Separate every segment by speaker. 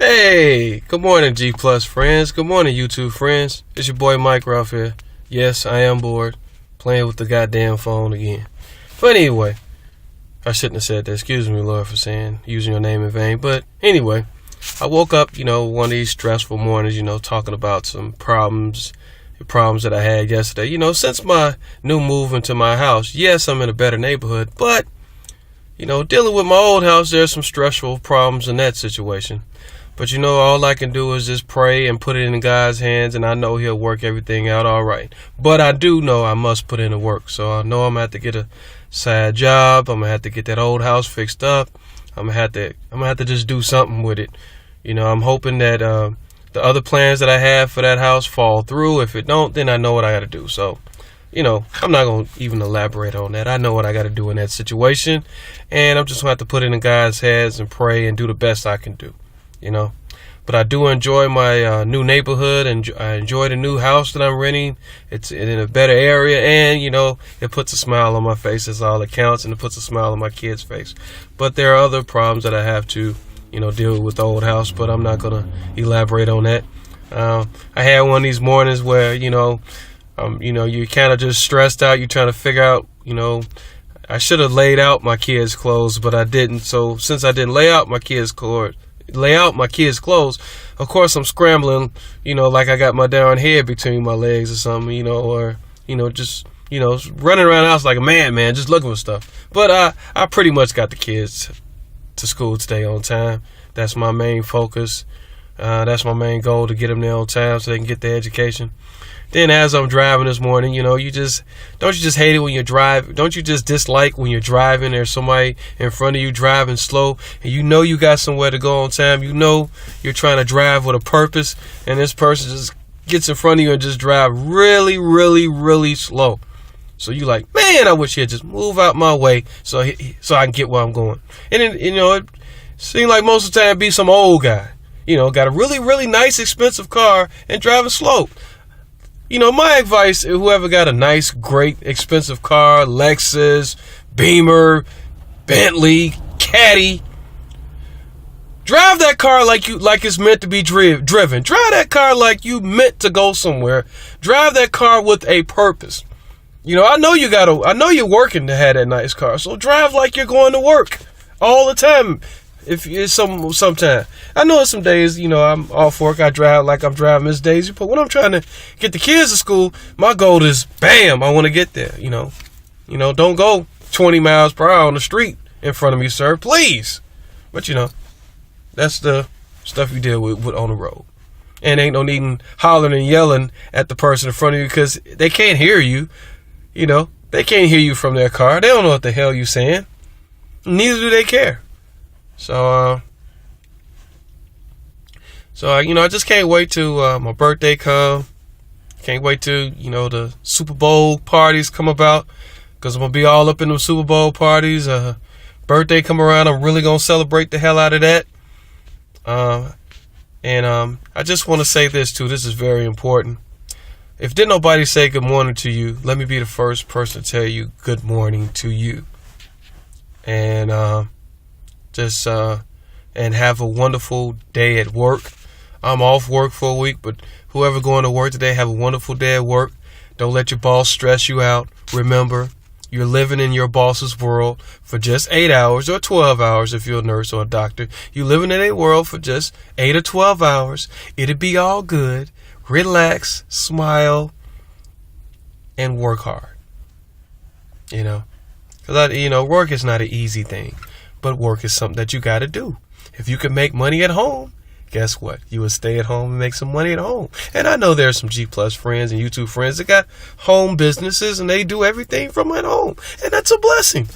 Speaker 1: Hey, good morning, G Plus friends. Good morning, YouTube friends. It's your boy Mike Ruff here. Yes, I am bored, playing with the goddamn phone again. But anyway, I shouldn't have said that. Excuse me, Lord, for using your name in vain. But anyway, I woke up, one of these stressful mornings, talking about some problems that I had yesterday. Since my new move into my house, yes, I'm in a better neighborhood, but, dealing with my old house, there's some stressful problems in that situation. But all I can do is just pray and put it in God's hands, and I know He'll work everything out all right. But I do know I must put in the work, so I know I'm gonna have to get a side job. I'm gonna have to get that old house fixed up. I'm gonna have to just do something with it. I'm hoping that the other plans that I have for that house fall through. If it don't, then I know what I got to do. So, I'm not gonna even elaborate on that. I know what I got to do in that situation, and I'm just gonna have to put it in God's hands and pray and do the best I can do. But I do enjoy my new neighborhood, and I enjoy the new house that I'm renting. It's in a better area, and it puts a smile on my face. That's all that counts, and it puts a smile on my kid's face. But there are other problems that I have to deal with the old house, but I'm not gonna elaborate on that. I had one of these mornings where you kind of just stressed out. You're trying to figure out I should have laid out my kids' clothes, but I didn't. So since I didn't lay out my kids' clothes, of course I'm scrambling, like I got my darn head between my legs or something, or just running around the house like a man, just looking for stuff. But I pretty much got the kids to school today on time. That's my main focus. That's my main goal, to get them there on time so they can get their education. Then as I'm driving this morning, don't you just hate it when you drive? Don't you just dislike when you're driving, there's somebody in front of you driving slow, and you got somewhere to go on time, you're trying to drive with a purpose, and this person just gets in front of you and just drive really, really, really slow. So you like, man, I wish he'd just move out my way so I can get where I'm going. And then, it seems like most of the time be some old guy, got a really, really nice, expensive car and driving slow. My advice, whoever got a nice, great, expensive car, Lexus, Beamer, Bentley, Caddy, drive that car like it's meant to be driven. Drive that car like you meant to go somewhere. Drive that car with a purpose. I know you're working to have that nice car, so drive like you're going to work all the time. If it's sometime, I know some days, I'm off work, I drive like I'm driving Miss Daisy, but when I'm trying to get the kids to school, my goal is, bam, I want to get there, don't go 20 miles per hour on the street in front of me, sir, please. But, that's the stuff you deal with on the road. And ain't no needing hollering and yelling at the person in front of you, because they can't hear you, they can't hear you from their car. They don't know what the hell you're saying. Neither do they care. So I just can't wait to my birthday come. Can't wait to, the Super Bowl parties come about, because I'm going to be all up in the Super Bowl parties. Birthday come around, I'm really going to celebrate the hell out of that. And I just want to say this too. This is very important. If didn't nobody say good morning to you, let me be the first person to tell you good morning to you. And and have a wonderful day at work. I'm off work for a week, but whoever going to work today, have a wonderful day at work. Don't let your boss stress you out. Remember, you're living in your boss's world for just 8 hours or 12 hours if you're a nurse or a doctor. You're living in a world for just 8 or 12 hours. It'll be all good. Relax, smile, and work hard. Because work is not an easy thing. But work is something that you got to do. If you can make money at home, guess what? You will stay at home and make some money at home. And I know there's some G Plus friends and YouTube friends that got home businesses and they do everything from at home, and that's a blessing.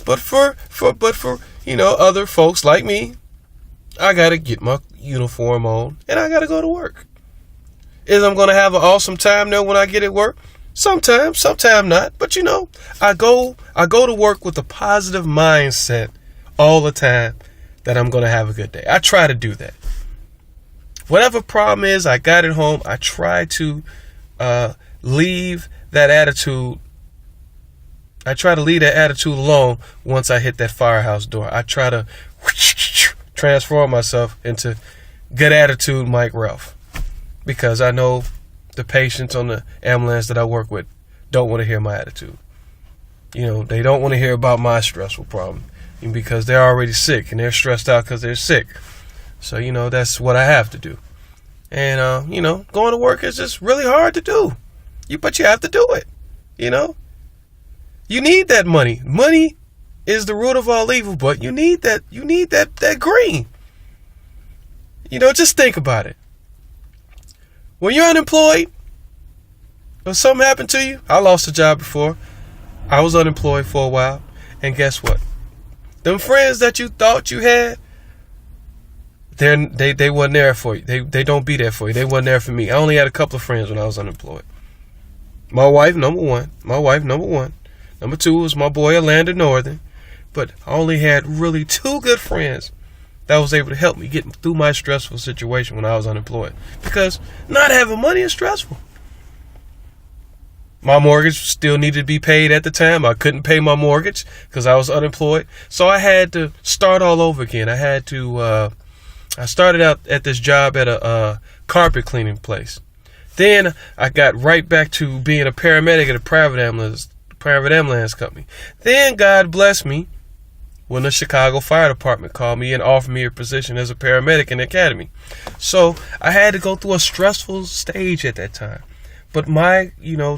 Speaker 1: But for other folks like me, I gotta get my uniform on and I gotta go to work. Is I'm gonna have an awesome time there when I get at work? Sometimes not. But I go to work with a positive mindset all the time that I'm going to have a good day. I try to do that. Whatever problem is I got at home, I try to leave that attitude. I try to leave that attitude alone once I hit that firehouse door. I try to transform myself into good attitude Mike Ralph, because I know the patients on the ambulance that I work with don't want to hear my attitude. They don't want to hear about my stressful problem because they're already sick and they're stressed out because they're sick. So, that's what I have to do. And, going to work is just really hard to do. But you have to do it. You need that money. Money is the root of all evil, but you need that green. Just think about it. When you're unemployed, or something happened to you, I lost a job before. I was unemployed for a while, and guess what? Them friends that you thought you had, they weren't there for you. They don't be there for you. They weren't there for me. I only had a couple of friends when I was unemployed. My wife, number one. Number two was my boy Orlando Northern. But I only had really 2 good friends that was able to help me get through my stressful situation when I was unemployed. Because not having money is stressful. My mortgage still needed to be paid at the time. I couldn't pay my mortgage because I was unemployed. So I had to start all over again. I started out at this job at a carpet cleaning place. Then I got right back to being a paramedic at a private ambulance company. Then God blessed me when the Chicago Fire Department called me and offered me a position as a paramedic in the academy. So I had to go through a stressful stage at that time. But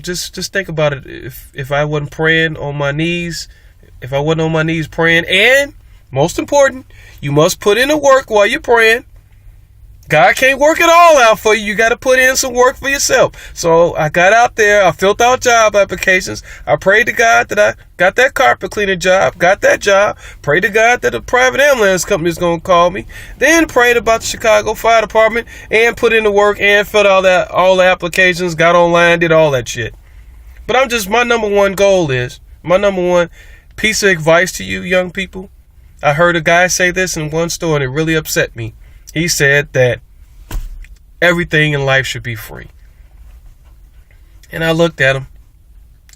Speaker 1: just think about it. If I wasn't praying on my knees, if I wasn't on my knees praying, and most important, you must put in the work while you're praying. God can't work it all out for you. You got to put in some work for yourself. So I got out there. I filled out job applications. I prayed to God that I got that carpet cleaning job, got that job. Prayed to God that a private ambulance company is going to call me. Then prayed about the Chicago Fire Department and put in the work and filled all the applications, got online, did all that shit. But my number one piece of advice to you young people. I heard a guy say this in one store and it really upset me. He said that everything in life should be free. And I looked at him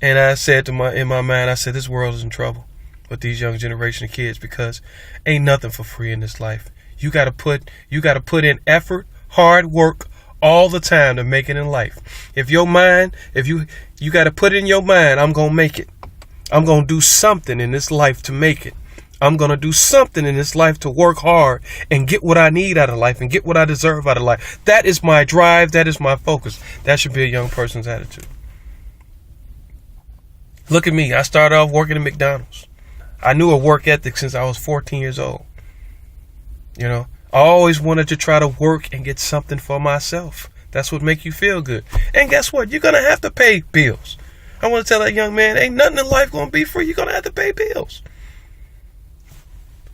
Speaker 1: and I said in my mind, I said, this world is in trouble with these young generation of kids because ain't nothing for free in this life. You gotta put in effort, hard work all the time to make it in life. If you gotta put in your mind, I'm gonna make it. I'm gonna do something in this life to make it. I'm going to do something in this life to work hard and get what I need out of life and get what I deserve out of life. That is my drive. That is my focus. That should be a young person's attitude. Look at me. I started off working at McDonald's. I knew a work ethic since I was 14 years old. I always wanted to try to work and get something for myself. That's what makes you feel good. And guess what? You're going to have to pay bills. I want to tell that young man, ain't nothing in life going to be free. You're going to have to pay bills.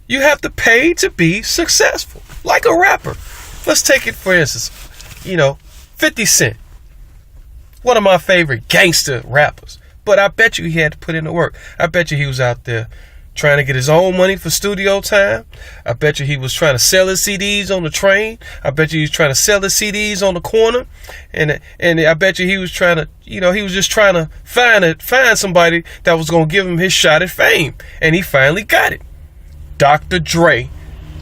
Speaker 1: You have to pay to be successful. Like a rapper. Let's take it for instance. 50 Cent. One of my favorite gangster rappers. But I bet you he had to put in the work. I bet you he was out there trying to get his own money for studio time. I bet you he was trying to sell his CDs on the train. I bet you he was trying to sell his CDs on the corner. And I bet you he was trying to, he was just trying to find somebody that was going to give him his shot at fame. And he finally got it. Dr. Dre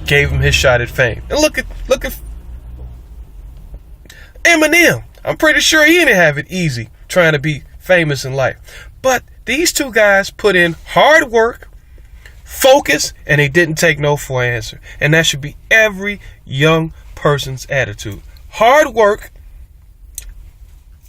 Speaker 1: gave him his shot at fame. And look at Eminem. I'm pretty sure he didn't have it easy trying to be famous in life. But these 2 guys put in hard work, focus, and they didn't take no for an answer. And that should be every young person's attitude. Hard work,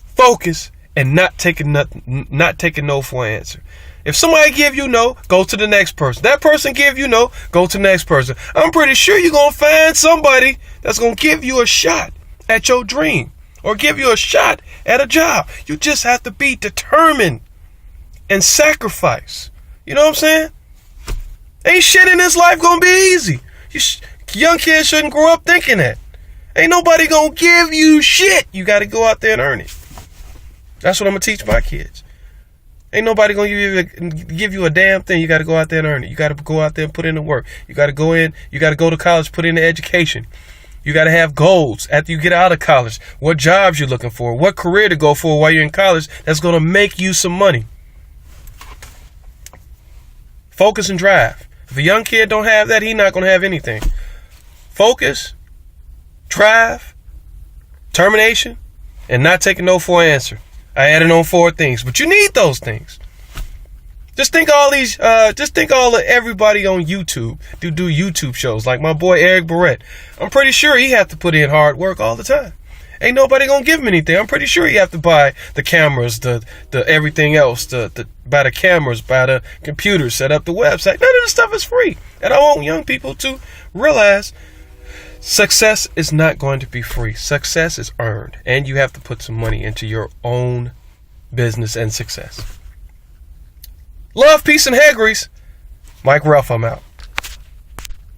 Speaker 1: focus, and not taking no for an answer. If somebody give you no, go to the next person. That person give you no, go to the next person. I'm pretty sure you're going to find somebody that's going to give you a shot at your dream or give you a shot at a job. You just have to be determined and sacrifice. You know what I'm saying? Ain't shit in this life going to be easy. Young kids shouldn't grow up thinking that. Ain't nobody going to give you shit. You got to go out there and earn it. That's what I'm going to teach my kids. Ain't nobody going to give you a damn thing. You got to go out there and earn it. You got to go out there and put in the work. You got to go to college, put in the education. You got to have goals after you get out of college. What jobs you're looking for, what career to go for while you're in college that's going to make you some money. Focus and drive. If a young kid don't have that, he's not going to have anything. Focus, drive, termination, and not taking no for an answer. I added on 4 things, but you need those things. Just think all of everybody on YouTube do YouTube shows, like my boy Eric Barrett. I'm pretty sure he have to put in hard work all the time. Ain't nobody gonna give him anything. I'm pretty sure he have to buy the cameras, the everything else, buy the cameras, buy the computers, set up the website. None of this stuff is free. And I want young people to realize success is not going to be free. Success is earned, and you have to put some money into your own business and success. Love, peace, and hair grease. Mike Ruff, I'm out.